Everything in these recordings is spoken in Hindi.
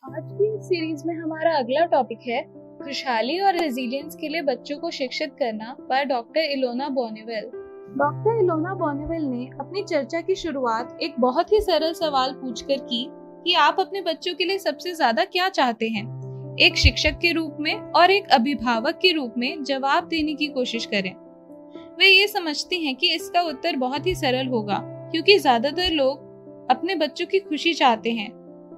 आज की इस सीरीज में हमारा अगला टॉपिक है खुशहाली और रेजिलियंस के लिए बच्चों को शिक्षित करना by doctor Ilona Boniwell. Doctor Ilona Boniwell ने अपनी चर्चा की शुरुआत एक बहुत ही सरल सवाल पूछकर की कि आप अपने बच्चों के लिए सबसे ज्यादा क्या चाहते हैं। एक शिक्षक के रूप में और एक अभिभावक के रूप में जवाब देने की कोशिश करें। वे ये समझती हैं कि इसका उत्तर बहुत ही सरल होगा, क्योंकि ज्यादातर लोग अपने बच्चों की खुशी चाहते हैं।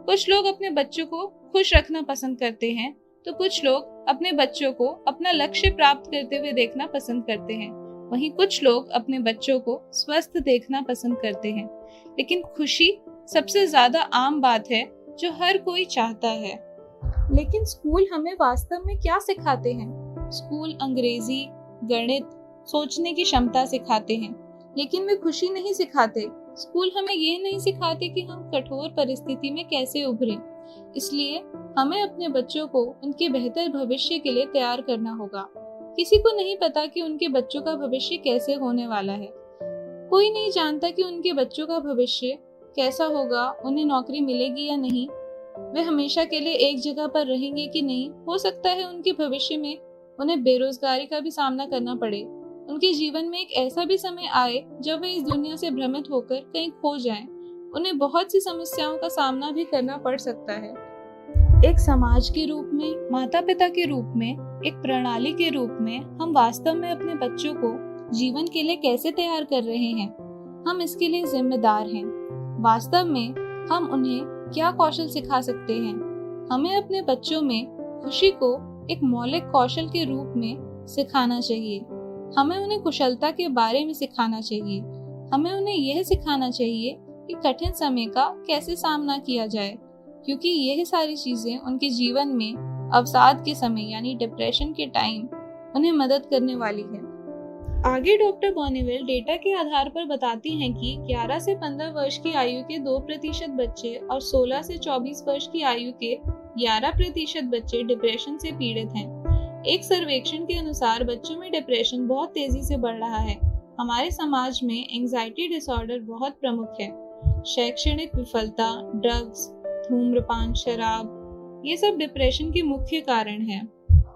कुछ लोग अपने बच्चों को खुश रखना पसंद करते हैं, तो कुछ लोग अपने बच्चों को अपना लक्ष्य प्राप्त करते हुए देखना पसंद करते हैं। वहीं कुछ लोग अपने बच्चों को स्वस्थ देखना पसंद करते हैं। लेकिन खुशी सबसे ज्यादा आम बात है जो हर कोई चाहता है। लेकिन स्कूल हमें वास्तव में क्या सिखाते हैं? स्कूल अंग्रेजी, गणित, सोचने की क्षमता सिखाते हैं, लेकिन वे खुशी नहीं सिखाते। स्कूल हमें ये नहीं सिखाते कि हम कठोर परिस्थिति में कैसे उभरें। इसलिए हमें अपने बच्चों को उनके बेहतर भविष्य के लिए तैयार करना होगा। किसी को नहीं पता कि उनके बच्चों का भविष्य कैसे होने वाला है। कोई नहीं जानता कि उनके बच्चों का भविष्य कैसा होगा, उन्हें नौकरी मिलेगी या नहीं, वे हमेशा के लिए एक जगह पर रहेंगे कि नहीं। हो सकता है उनके भविष्य में उन्हें बेरोजगारी का भी सामना करना पड़े। उनके जीवन में एक ऐसा भी समय आए जब वे इस दुनिया से भ्रमित होकर कहीं खो जाएं। उन्हें बहुत सी समस्याओं का सामना भी करना पड़ सकता है। एक समाज के रूप में, माता पिता के रूप में, एक प्रणाली के रूप में हम वास्तव में अपने बच्चों को जीवन के लिए कैसे तैयार कर रहे हैं, हम इसके लिए जिम्मेदार हैं। वास्तव में हम उन्हें क्या कौशल सिखा सकते हैं? हमें अपने बच्चों में खुशी को एक मौलिक कौशल के रूप में सिखाना चाहिए। हमें उन्हें कुशलता के बारे में सिखाना चाहिए। हमें उन्हें यह सिखाना चाहिए कि कठिन समय का कैसे सामना किया जाए, क्योंकि यह सारी चीजें उनके जीवन में अवसाद के समय यानी डिप्रेशन के टाइम उन्हें मदद करने वाली है। आगे डॉक्टर बोनेवेल डेटा के आधार पर बताती हैं कि 11 से 15 वर्ष की आयु के 2% बच्चे और 16 से 24 वर्ष की आयु के 11% बच्चे डिप्रेशन से पीड़ित हैं। एक सर्वेक्षण के अनुसार बच्चों में डिप्रेशन बहुत तेजी से बढ़ रहा है। हमारे समाज में एंजाइटी डिसऑर्डर बहुत प्रमुख है। शैक्षणिक विफलता, ड्रग्स, धूम्रपान, शराब, ये सब डिप्रेशन के मुख्य कारण हैं।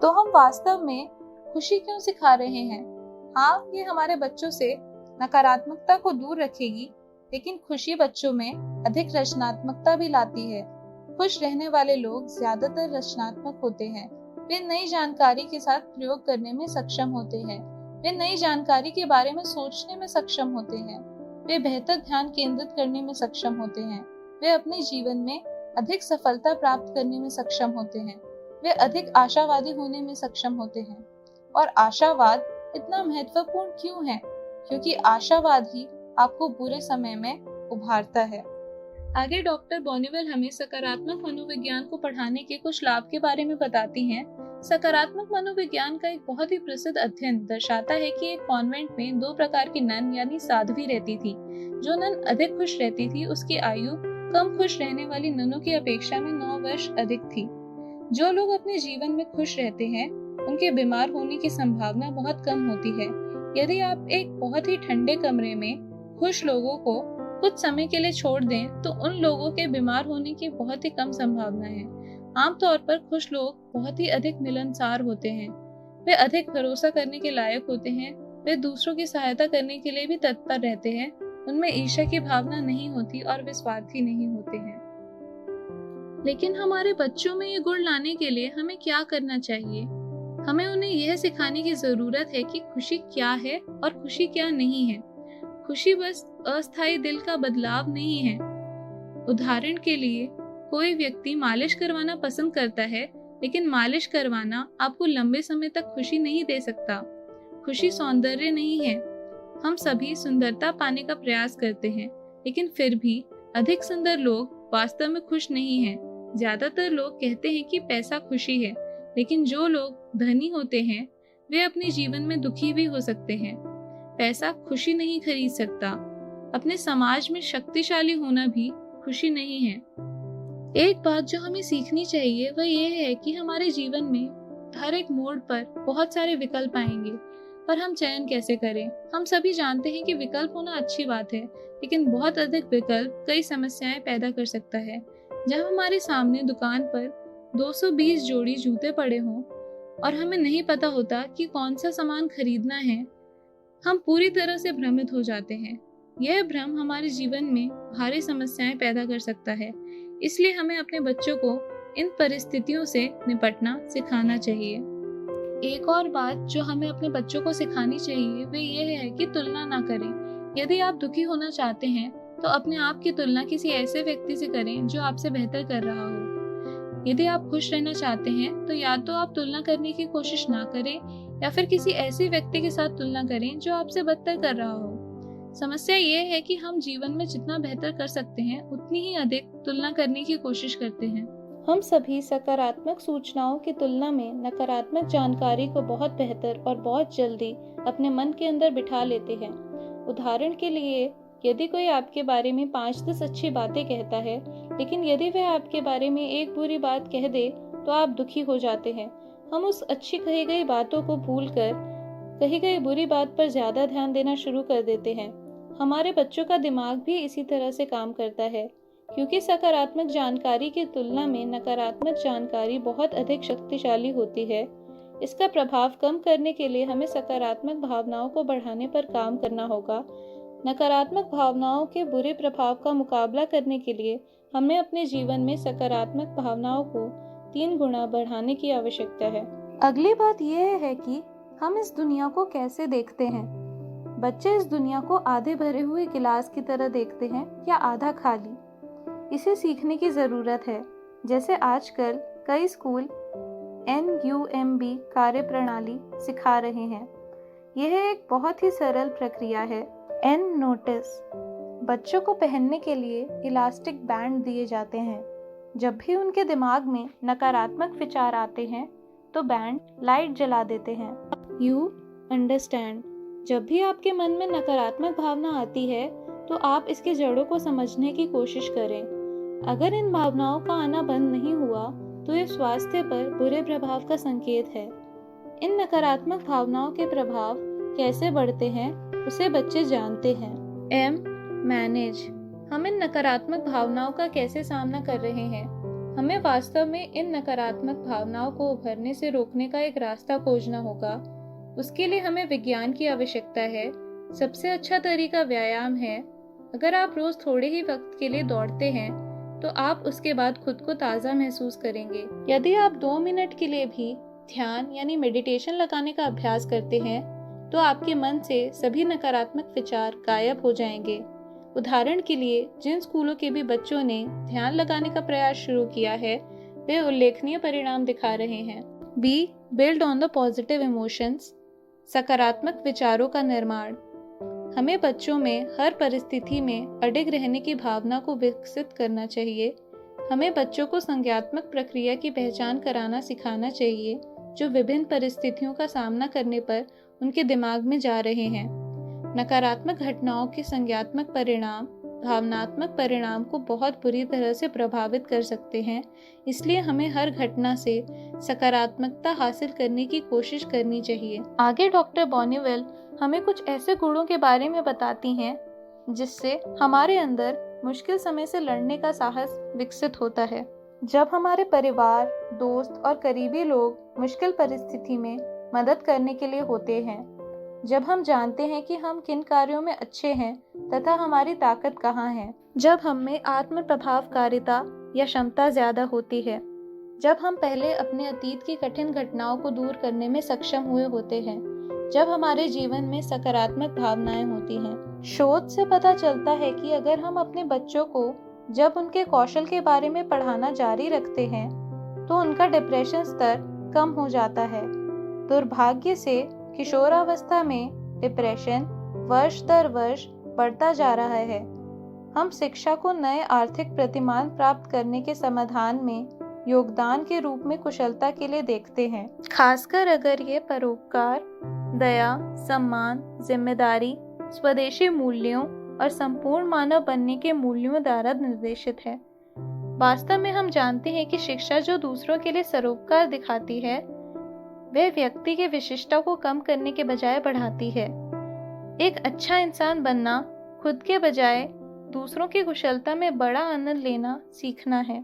तो हम वास्तव में खुशी क्यों सिखा रहे हैं? हाँ, ये हमारे बच्चों से नकारात्मकता को दूर रखेगी, लेकिन खुशी बच्चों में अधिक रचनात्मकता भी लाती है। खुश रहने वाले लोग ज्यादातर रचनात्मक होते हैं। वे नई जानकारी के साथ प्रयोग करने में सक्षम होते हैं। वे नई जानकारी के बारे में सोचने में सक्षम होते हैं। वे बेहतर ध्यान केंद्रित करने में सक्षम होते हैं। वे अपने जीवन में अधिक सफलता प्राप्त करने में सक्षम होते हैं। वे अधिक आशावादी होने में सक्षम होते हैं। और आशावाद इतना महत्वपूर्ण क्यों है? क्योंकि आशावाद ही आपको बुरे समय में उभारता है। आगे डॉक्टर बोनेवेल हमें सकारात्मक मनोविज्ञान को पढ़ाने के कुछ लाभ के बारे में बताती हैं। सकारात्मक मनोविज्ञान का एक बहुत ही प्रसिद्ध अध्ययन दर्शाता है कि एक कॉन्वेंट में 2 प्रकार की नन यानी साध्वी रहती थी। जो नन अधिक खुश रहती थी, उसकी आयु कम खुश रहने वाली ननों की अपेक्षा में 9 वर्ष अधिक थी। जो लोग अपने जीवन में खुश रहते हैं, उनके बीमार होने की संभावना बहुत कम होती है। यदि आप एक बहुत ही ठंडे कमरे में खुश लोगों को कुछ समय के लिए छोड़ दें, तो उन लोगों के बीमार होने की बहुत ही कम संभावना है। आमतौर पर खुश लोग बहुत ही अधिक मिलनसार होते हैं। वे अधिक भरोसा करने के लायक होते हैं। वे दूसरों की सहायता करने के लिए भी तत्पर रहते हैं। उनमें ईर्ष्या की भावना नहीं होती और वे स्वार्थी नहीं होते हैं। लेकिन हमारे बच्चों में ये गुण लाने के लिए हमें क्या करना चाहिए? हमें उन्हें यह सिखाने की जरूरत है कि खुशी क्या है और खुशी क्या नहीं है। खुशी बस अस्थायी दिल का बदलाव नहीं है। उदाहरण के लिए, कोई व्यक्ति मालिश करवाना पसंद करता है, लेकिन मालिश करवाना आपको लंबे समय तक खुशी नहीं दे सकता। खुशी सौंदर्य नहीं है। हम सभी सुंदरता पाने का प्रयास करते हैं, लेकिन फिर भी अधिक सुंदर लोग वास्तव में खुश नहीं हैं। ज्यादातर लोग कहते हैं कि पैसा खुशी है, लेकिन जो लोग धनी होते हैं, वे अपने जीवन में दुखी भी हो सकते हैं। पैसा खुशी नहीं खरीद सकता। अपने समाज में शक्तिशाली होना भी खुशी नहीं है। एक बात जो हमें सीखनी चाहिए वह यह है कि हमारे जीवन में हर एक मोड़ पर बहुत सारे विकल्प आएंगे, पर हम चयन कैसे करें? हम सभी जानते हैं कि विकल्प होना अच्छी बात है, लेकिन बहुत अधिक विकल्प कई समस्याएं पैदा कर सकता है। जब हमारे सामने दुकान पर 220 जोड़ी जूते पड़े हों और हमें नहीं पता होता कि कौन सा सामान खरीदना है, हम पूरी तरह से भ्रमित हो जाते हैं। यह भ्रम हमारे जीवन में भारी समस्याएं पैदा कर सकता है, इसलिए हमें अपने बच्चों को इन परिस्थितियों से निपटना सिखाना चाहिए। एक और बात जो हमें अपने बच्चों को सिखानी चाहिए वह यह है कि तुलना ना करें। यदि आप दुखी होना चाहते हैं तो अपने आप की तुलना किसी ऐसे व्यक्ति से करें जो आपसे बेहतर कर रहा हो। यदि आप खुश रहना चाहते हैं तो या तो आप तुलना करने की कोशिश ना करें या फिर किसी ऐसे व्यक्ति के साथ तुलना करें जो आपसे बदतर कर रहा हो। समस्या ये है कि हम जीवन में जितना बेहतर कर सकते हैं उतनी ही अधिक तुलना करने की कोशिश करते हैं। हम सभी सकारात्मक सूचनाओं की तुलना में नकारात्मक जानकारी को बहुत बेहतर और बहुत जल्दी अपने मन के अंदर बिठा लेते हैं। उदाहरण के लिए, यदि कोई आपके बारे में 5-10 अच्छी बातें कहता है, लेकिन यदि वह आपके बारे में एक बुरी बात कह दे तो आप दुखी हो जाते हैं। हम उस अच्छी कही गई बातों को भूलकर कही गई बुरी बात पर ज्यादा ध्यान देना शुरू कर देते हैं। हमारे बच्चों का दिमाग भी इसी तरह से काम करता है, क्योंकि सकारात्मक जानकारी की तुलना में नकारात्मक जानकारी बहुत अधिक शक्तिशाली होती है। इसका प्रभाव कम करने के लिए हमें सकारात्मक भावनाओं को बढ़ाने पर काम करना होगा। नकारात्मक भावनाओं के बुरे प्रभाव का मुकाबला करने के लिए हमें अपने जीवन में सकारात्मक भावनाओं को 3 गुना बढ़ाने की आवश्यकता है। अगली बात यह है कि हम इस दुनिया को कैसे देखते हैं। बच्चे इस दुनिया को आधे भरे हुए गिलास की तरह देखते हैं या आधा खाली। इसे सीखने की जरूरत है। जैसे आजकल कई स्कूल NUMB कार्यप्रणाली सिखा रहे हैं। यह एक बहुत ही सरल प्रक्रिया है। N notice. बच्चों को पहनने के लिए इलास्टिक बैंड दिए जाते हैं। जब भी उनके दिमाग में नकारात्मक विचार आते हैं तो बैंड लाइट जला देते हैं। You understand. जब भी आपके मन में नकारात्मक भावना आती है तो आप इसके जड़ों को समझने की कोशिश करें। अगर इन भावनाओं का आना बंद नहीं हुआ तो ये स्वास्थ्य पर बुरे प्रभाव का संकेत है। इन नकारात्मक भावनाओं के प्रभाव कैसे बढ़ते हैं उसे बच्चे जानते हैं। M manage. हम इन नकारात्मक भावनाओं का कैसे सामना कर रहे हैं। हमें वास्तव में इन नकारात्मक भावनाओं को उभरने से रोकने का एक रास्ता खोजना होगा। उसके लिए हमें विज्ञान की आवश्यकता है। सबसे अच्छा तरीका व्यायाम है। अगर आप रोज थोड़े ही वक्त के लिए दौड़ते हैं तो आप उसके बाद खुद को ताज़ा महसूस करेंगे। यदि आप 2 मिनट के लिए भी ध्यान यानी मेडिटेशन लगाने का अभ्यास करते हैं तो आपके मन से सभी नकारात्मक विचार गायब हो जाएंगे। उदाहरण के लिए, जिन स्कूलों के भी बच्चों ने ध्यान लगाने का प्रयास शुरू किया है वे उल्लेखनीय परिणाम दिखा रहे हैं। B build on the positive emotions. सकारात्मक विचारों का निर्माण। हमें बच्चों में हर परिस्थिति में अडिग रहने की भावना को विकसित करना चाहिए। हमें बच्चों को संज्ञानात्मक प्रक्रिया की पहचान कराना सिखाना चाहिए जो विभिन्न परिस्थितियों का सामना करने पर उनके दिमाग में जा रहे हैं। नकारात्मक घटनाओं के संज्ञानात्मक परिणाम भावनात्मक परिणाम को बहुत बुरी तरह से प्रभावित कर सकते हैं, इसलिए हमें हर घटना से सकारात्मकता हासिल करने की कोशिश करनी चाहिए। आगे डॉक्टर बॉनीवेल हमें कुछ ऐसे गुणों के बारे में बताती हैं जिससे हमारे अंदर मुश्किल समय से लड़ने का साहस विकसित होता है। जब हमारे परिवार, दोस्त और करीबी लोग मुश्किल परिस्थिति में मदद करने के लिए होते हैं, जब हम जानते हैं कि हम किन कार्यों में अच्छे हैं तथा हमारी ताकत कहाँ है, जब हम में आत्म प्रभावकारिता या क्षमता ज्यादा होती है, जब हम पहले अपने अतीत की कठिन घटनाओं को दूर करने में सक्षम हुए होते हैं, जब हमारे जीवन में सकारात्मक भावनाएं होती हैं। शोध से पता चलता है कि अगर हम अपने बच्चों को जब उनके कौशल के बारे में पढ़ाना जारी रखते हैं तो उनका डिप्रेशन स्तर कम हो जाता है। दुर्भाग्य से किशोरावस्था में डिप्रेशन वर्ष दर वर्ष बढ़ता जा रहा है। हम शिक्षा को नए आर्थिक प्रतिमान प्राप्त करने के समाधान में योगदान के रूप में कुशलता के लिए देखते हैं, खासकर अगर ये परोपकार, दया, सम्मान, जिम्मेदारी, स्वदेशी मूल्यों और संपूर्ण मानव बनने के मूल्यों द्वारा निर्देशित है। वास्तव में हम जानते हैं कि शिक्षा जो दूसरों के लिए सरोपकार दिखाती है वह व्यक्ति की विशिष्टता को कम करने के बजाय बढ़ाती है। एक अच्छा इंसान बनना खुद के बजाय दूसरों की कुशलता में बड़ा आनंद लेना सीखना है।